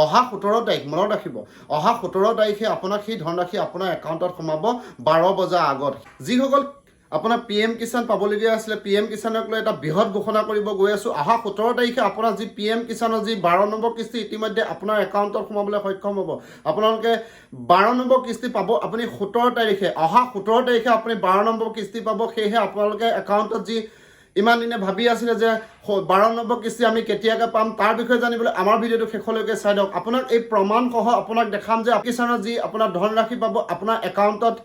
অহা 17 তাৰিখ মনত ৰাখিব অহা 17 তাৰিখে আপোনাক সেই ধনৰাশি আপোনাৰ একাউণ্টত সোমাব 12 বজাৰ আগত যিসকল আপোনাৰ PM কিষাণ পাবলগীয়া আছিলে PM কিষাণক লৈ এটা বৃহৎ ঘোষণা কৰিব গৈ আছোঁ অহা 17 তাৰিখে আপোনাৰ যি PM কিষাণৰ যি 12 নম্বৰ কিস্তি ইতিমধ্যে আপোনাৰ একাউণ্টত সোমাবলৈ সক্ষম হ'ব আপোনালোকে 12 নম্বৰ কিস্তি পাব আপুনি 17 তাৰিখে অহা 17 তাৰিখে আপুনি 12 নম্বৰ কিস্তি পাব সেয়েহে আপোনালোকে একাউণ্টত যি ইমান দিনে ভাবি আছিলে যে 12 নম্বৰ কিস্তি আমি কেতিয়াকে পাম তাৰ বিষয়ে জানিবলৈ আমাৰ ভিডিঅ'টো শেষলৈকে চাই দিয়ক আপোনাক এই প্ৰমাণসহ আপোনাক দেখাম যে কিষাণৰ যি আপোনাৰ ধনৰাশি পাব আপোনাৰ একাউণ্টত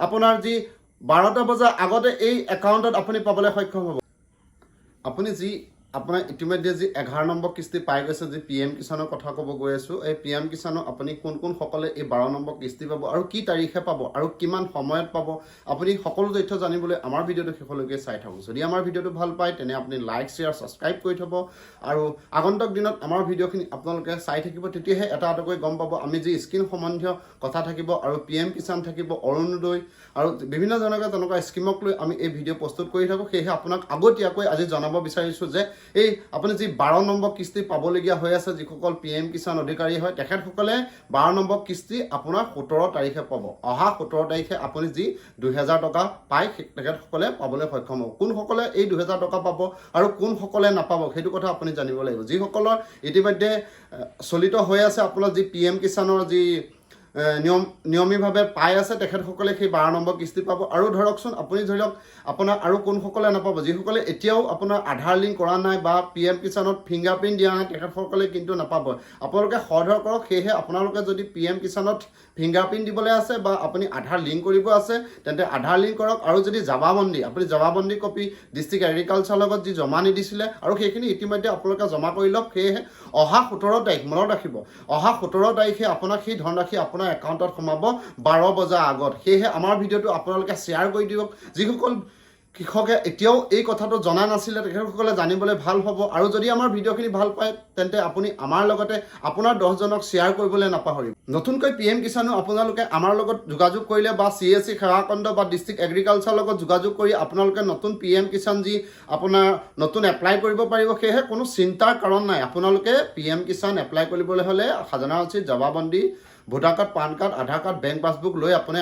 আপোনাৰ যি 12টা বজাৰ আগতে এই একাউণ্টত আপুনি পাবলৈ সক্ষম হ'ব আপুনি যি আপোনাৰ ইতিমধ্যে যি 11 নম্বৰ কিস্তি পাই গৈছে যি PM কিষাণৰ কথা ক'ব গৈ আছোঁ এই PM কিষাণৰ আপুনি কোন সকলে এই 12 নম্বৰ কিস্তি পাব আৰু কি তাৰিখে পাব আৰু কিমান সময়ত পাব আপুনি সকলো তথ্য জানিবলৈ আমাৰ ভিডিঅ'টো শেষলৈকে চাই থাকক যদি আমাৰ ভিডিঅ'টো ভাল পায় তেনে আপুনি লাইক শ্বেয়াৰ ছাবস্ক্ৰাইব কৰি থ'ব আৰু আগন্তুক দিনত আমাৰ ভিডিঅ'খিনি আপোনালোকে চাই থাকিব তেতিয়াহে এটা এটাকৈ গম পাব আমি যি স্কিম সম্বন্ধীয় কথা থাকিব আৰু PM কিষাণ থাকিব অৰুণোদয় আৰু বিভিন্ন ধৰণৰ তেনেকুৱা স্কিমক লৈ আমি এই ভিডিঅ' প্ৰস্তুত কৰি থাকোঁ সেয়েহে আপোনাক আগতীয়াকৈ আজি জনাব বিচাৰিছোঁ যে এই আপুনি যি 12 নম্বৰ কিস্তি পাবলগীয়া হৈ আছে যিসকল PM কিষাণ অধিকাৰী হয় তেখেতসকলে 12 নম্বৰ কিস্তি আপোনাৰ 17 তাৰিখে পাব অহা 17 তাৰিখে আপুনি যি 2000 টকা পায় তেখেতসকলে পাবলৈ সক্ষম হ'ব কোনসকলে এই 2000 টকা পাব আৰু কোনসকলে নাপাব সেইটো কথা আপুনি জানিব লাগিব যিসকলৰ ইতিমধ্যে চলিত হৈ আছে আপোনাৰ যি PM কিষাণৰ যি নিয়মিতভাৱে পাই আছে তেখেতসকলে সেই 12 নম্বৰ কিস্তি পাব আৰু ধৰকচোন আপুনি ধৰি লওক আপোনাৰ আৰু কোনসকলে নাপাব যিসকলে এতিয়াও আপোনাৰ আধাৰ লিংক কৰা নাই বা PM কিষাণত ফিংগাৰপ্ৰিণ্ট দিয়া নাই তেখেতসকলে কিন্তু নাপাব আপোনালোকে সদৰ কৰক সেয়েহে আপোনালোকে যদি PM কিষাণত ফিংগাৰপ্ৰিণ্ট দিবলৈ আছে বা আপুনি আধাৰ লিংক কৰিব আছে তেন্তে আধাৰ লিংক কৰক আৰু যদি জৱাবন্দী আপুনি জৱাবন্দী কপি ডিষ্ট্ৰিক্ট এগ্ৰিকালচাৰৰ লগত যি জমা নিদিছিলে আৰু সেইখিনি ইতিমধ্যে আপোনালোকে জমা কৰি লওক সেয়েহে অহা 17 তাৰিখ মনত ৰাখিব অহা 17 তাৰিখে আপোনাক সেই ধনৰাশি আপোনাৰ একাউণ্টত সোমাব 12 বজাৰ আগত সেয়েহে আমাৰ ভিডিঅ'টো আপোনালোকে শ্বেয়াৰ কৰি দিয়ক যিসকল কৃষকে এতিয়াও এই কথাটো জনা নাছিলে তেখেতসকলে জানিবলৈ ভাল হ'ব আৰু যদি আমাৰ ভিডিঅ'খিনি ভাল পায় তেন্তে আপুনি আমাৰ লগতে আপোনাৰ 10 জনক শ্বেয়াৰ কৰিবলৈ নাপাহৰিব নতুনকৈ PM কিষাণো আপোনালোকে আমাৰ লগত যোগাযোগ কৰিলে বা CSC সেৱাকন্দ বা ডিষ্ট্ৰিক্ট এগ্ৰিকালচাৰৰ লগত যোগাযোগ কৰি আপোনালোকে নতুন PM কিষাণ যি আপোনাৰ নতুন এপ্লাই কৰিব পাৰিব সেয়েহে কোনো চিন্তাৰ কাৰণ নাই আপোনালোকে PM কিষাণ এপ্লাই কৰিবলৈ হ'লে খাজানা ৰচিদ জৱাবন্দী ভোটাৰ কাৰ্ড পান কাৰ্ড আধাৰ কাৰ্ড বেংক পাছবুক লৈ আপুনি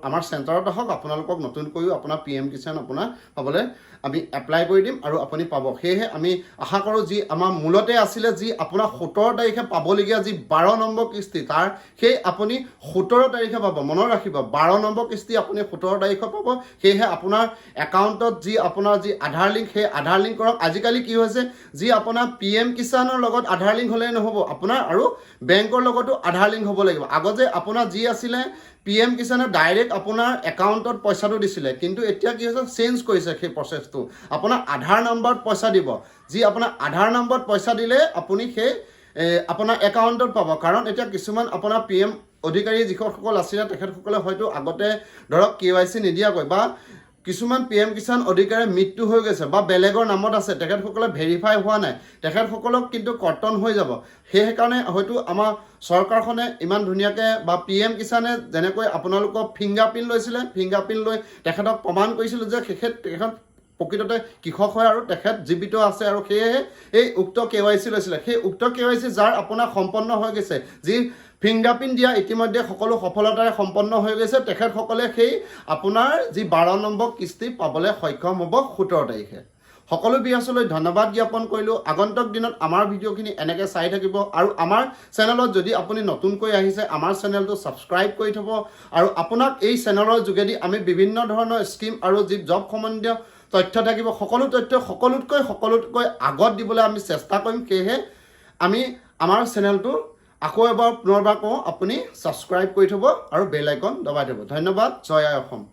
আমাৰ চেণ্টাৰত আহক আপোনালোকক নতুনকৈও আপোনাৰ PM কিষাণ আপোনাৰ পাবলৈ আমি এপ্লাই কৰি দিম আৰু আপুনি পাব সেয়েহে আমি আশা কৰোঁ যি আমাৰ মূলতে আছিলে যি আপোনাৰ 17 তাৰিখে পাবলগীয়া যি 12 নম্বৰ কিস্তি তাৰ সেই আপুনি 17 তাৰিখে পাব মনত ৰাখিব 12 নম্বৰ কিস্তি আপুনি 17 তাৰিখে পাব সেয়েহে আপোনাৰ একাউণ্টত যি আপোনাৰ যি আধাৰ লিংক সেই আধাৰ লিংক কৰক আজিকালি কি হৈছে যি আপোনাৰ PM কিষাণৰ লগত আধাৰ লিংক হ'লেই নহ'ব আপোনাৰ আৰু বেংকৰ লগতো আধাৰ লিংক হ'ব লাগিব আগতে আপোনাৰ যি আছিলে PM কিষাণে ডাইৰেক্ট আপোনাৰ একাউণ্টত পইচাটো দিছিলে কিন্তু এতিয়া কি হৈছে চেঞ্জ কৰিছে সেই প্ৰচেছটো আপোনাৰ আধাৰ নম্বৰত পইচা দিব যি আপোনাৰ আধাৰ নম্বৰত পইচা দিলে আপুনি সেই আপোনাৰ একাউণ্টত পাব কাৰণ এতিয়া কিছুমান আপোনাৰ PM অধিকাৰী যিসকল আছিলে তেখেতসকলে হয়তো আগতে ধৰক KYC নিদিয়াকৈ বা কিছুমান PM কিষাণ অধিকাৰী মৃত্যু হৈ গৈছে বা বেলেগৰ নামত আছে তেখেতসকলে ভেৰিফাই হোৱা নাই তেখেতসকলক কিন্তু কৰ্তন হৈ যাব সেইকাৰণে হয়তো আমাৰ চৰকাৰখনে ইমান ধুনীয়াকৈ বা PM কিষাণে যেনেকৈ আপোনালোকক ফিংগাৰপ্ৰিণ্ট লৈছিলে ফিংগাৰপ্ৰিণ্ট লৈ তেখেতক প্ৰমাণ কৰিছিল যে তেখেত প্ৰকৃততে কৃষক হয় আৰু তেখেত জীৱিত আছে আৰু সেয়েহে এই উক্ত KYC লৈছিলে সেই উক্ত KYC যাৰ আপোনাৰ সম্পন্ন হৈ গৈছে যি ফিংগাৰপ্ৰিণ্ট দিয়া ইতিমধ্যে সকলো সফলতাৰে সম্পন্ন হৈ গৈছে তেখেতসকলে সেই আপোনাৰ যি 12 নম্বৰ কিস্তি পাবলৈ সক্ষম হ'ব 17 তাৰিখে সকলো বিয়াছলৈ ধন্যবাদ জ্ঞাপন কৰিলোঁ আগন্তুক দিনত আমাৰ ভিডিঅ'খিনি এনেকৈ চাই থাকিব আৰু আমাৰ চেনেলত যদি আপুনি নতুনকৈ আহিছে আমাৰ চেনেলটো ছাবস্ক্ৰাইব কৰি থ'ব আৰু আপোনাক এই চেনেলৰ যোগেদি আমি বিভিন্ন ধৰণৰ স্কিম আৰু যি জব সম্বন্ধীয় তথ্য থাকিব সকলো তথ্য সকলোতকৈ আগত দিবলৈ আমি চেষ্টা কৰিম সেয়েহে আমি আমাৰ চেনেলটো আকৌ এবাৰ পুনৰবাৰ কওঁ আপুনি ছাবস্ক্ৰাইব কৰি থ'ব আৰু বেল আইকন দবাই থ'ব ধন্যবাদ জয় আই অসম